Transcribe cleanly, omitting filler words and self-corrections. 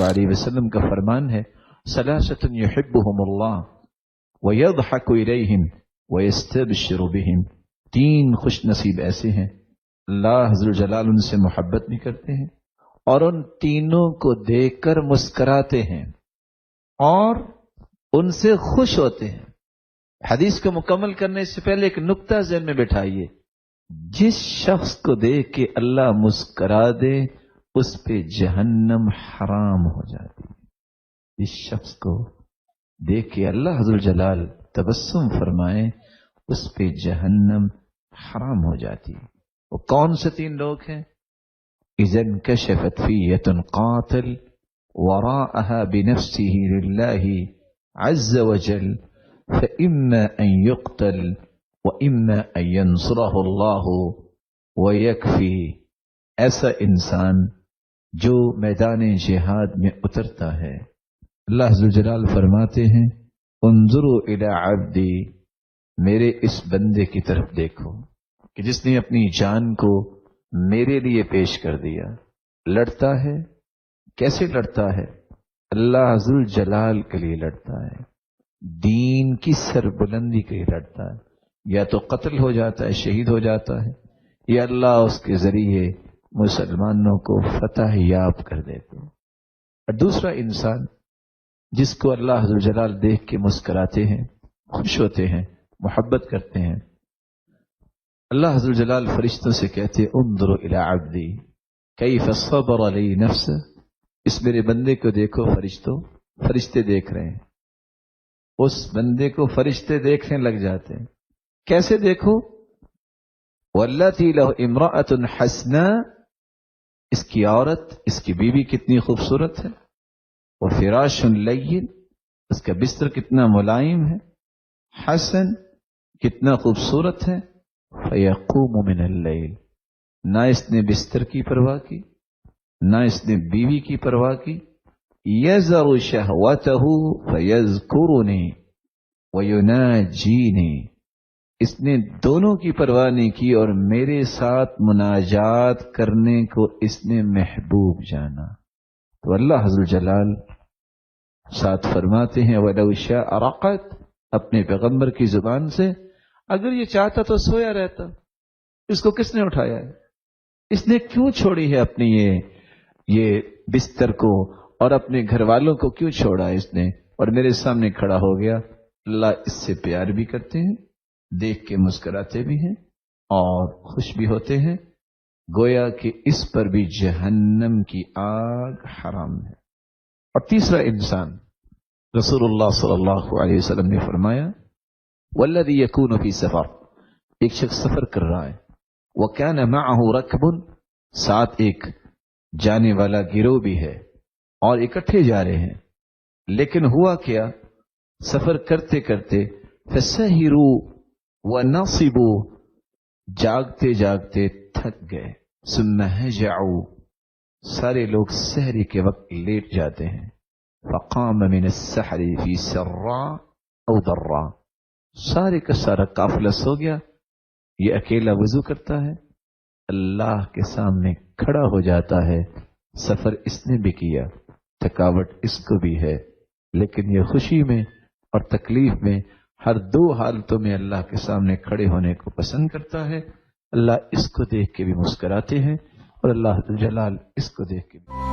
अलैहि वसल्लम का फरमान है, सलासतुन युहिब्बुहुमुल्लाह व यضحक इलैहिम व यस्तबशिरु बिहिम। 3 खुश नसीब ऐसे हैं, अल्लाह हज़्ज़ुल जलाल उनसे मोहब्बत भी करते हैं और उन तीनों को देखकर मुस्कुराते हैं और उनसे खुश होते हैं। हदीस को मुकम्मल करने से पहले एक नुक्ता ज़हन में बिठाइए, जिस शख्स को देख के अल्लाह मुस्कुरा दे उस पे जहन्नम हराम हो जाती है। जिस शख्स को देख के अल्लाह हज़्ज़ुल जलाल तबस्सुम फरमाए उस पे जहन्नम हराम हो जाती है। वो कौन से 3 लोग हैं? इज़न कशफत फ़ियतुन क़ातिल वराअहा बिनफ्सिही लिल्लाहि अज़्ज़ वजल फ़इम्मा अन युक़तल व इम्मा अन यंसुरहु अल्लाहु व यकफ़ी। ऐसा इंसान जो मैदान जिहाद में उतरता है, अल्लाह अज़्ज़ जलाल फरमाते हैं, उन्ज़ुरू इला अब्दी, मेरे इस बंदे की तरफ देखो कि जिसने अपनी जान को मेरे लिए पेश कर दिया। लड़ता है, कैसे लड़ता है? अल्लाह अज़्ज़ुल जलाल के लिए लड़ता है, दीन की सरबुलंदी के लिए लड़ता है। या तो कत्ल हो जाता है, शहीद हो जाता है, या अल्लाह उसके जरिए मुसलमानों को फतह याब कर देते हैं। और दूसरा इंसान जिसको अल्लाह अज़्ज़ुल जलाल देख के मुस्कुराते हैं, खुश होते हैं, मोहब्बत करते हैं। अल्लाह अज़्ज़ुल जलाल फरिश्तों से कहते हैं, उन्ज़ुरू इला अब्दी कैफ़ सबर अली नफ्स। इस मेरे बंदे को देखो फरिश्तों, फरिश्ते देख रहे हैं। उस बंदे को फरिश्ते देखने लग जाते हैं। कैसे देखो? वल्लती लहु इम्राअतुन हसना, इसकी औरत, इसकी बीवी कितनी खूबसूरत है। वो फिराशुन लय्यिन, उसका बिस्तर कितना मुलायम है। हसन, कितना खूबसूरत है। फयक़ूमु मिनल लैल, ना इसने बिस्तर की परवाह की, ना इसने बीवी की परवाह की। यज़रु शहवतहु फयज़कुरुनी वयुनाजीनी, इसने दोनों की परवाह नहीं की और मेरे साथ मुनाजात करने को इसने महबूब जाना। तो अल्लाह हज़्ज़ुल जलाल साथ फरमाते हैं, वलौ शाअ रक़त, अपने पैगंबर की जुबान से, अगर ये चाहता तो सोया रहता। इसको किसने उठाया है? इसने क्यों छोड़ी है अपनी ये बिस्तर को और अपने घर वालों को क्यों छोड़ा इसने और मेरे सामने खड़ा हो गया। अल्लाह इससे प्यार भी करते हैं, देख के मुस्कुराते भी हैं और खुश भी होते हैं, गोया कि इस पर भी जहन्नम की आग हराम है। और तीसरा इंसान, रसूलुल्लाह सल्लल्लाहु अलैहि वसल्लम ने फरमाया, वल्लज़ी यकूनु फी सफर, एक शख्स सफर कर रहा है, व कान मअहु रकबुन, साथ एक जाने वाला गिरोह भी है और इकट्ठे जा रहे हैं। लेकिन हुआ क्या, सफर करते करते फसहिरू व नसिबू, जागते जागते थक गए। सुम्मा हजअू, सारे लोग सहरी के वक्त लेट जाते हैं। फक़ाम मिन अस्सहरी फी सर्रा औ दर्रा, सारे का सारा काफिला सो गया, ये अकेला वजू करता है, अल्लाह के सामने खड़ा हो जाता है। सफर इसने भी किया, थकावट इसको भी है, लेकिन ये खुशी में और तकलीफ में हर 2 हालतों में अल्लाह के सामने खड़े होने को पसंद करता है। अल्लाह इसको देख के भी मुस्कुराते हैं और अल्लाह जलाल इसको देख के भी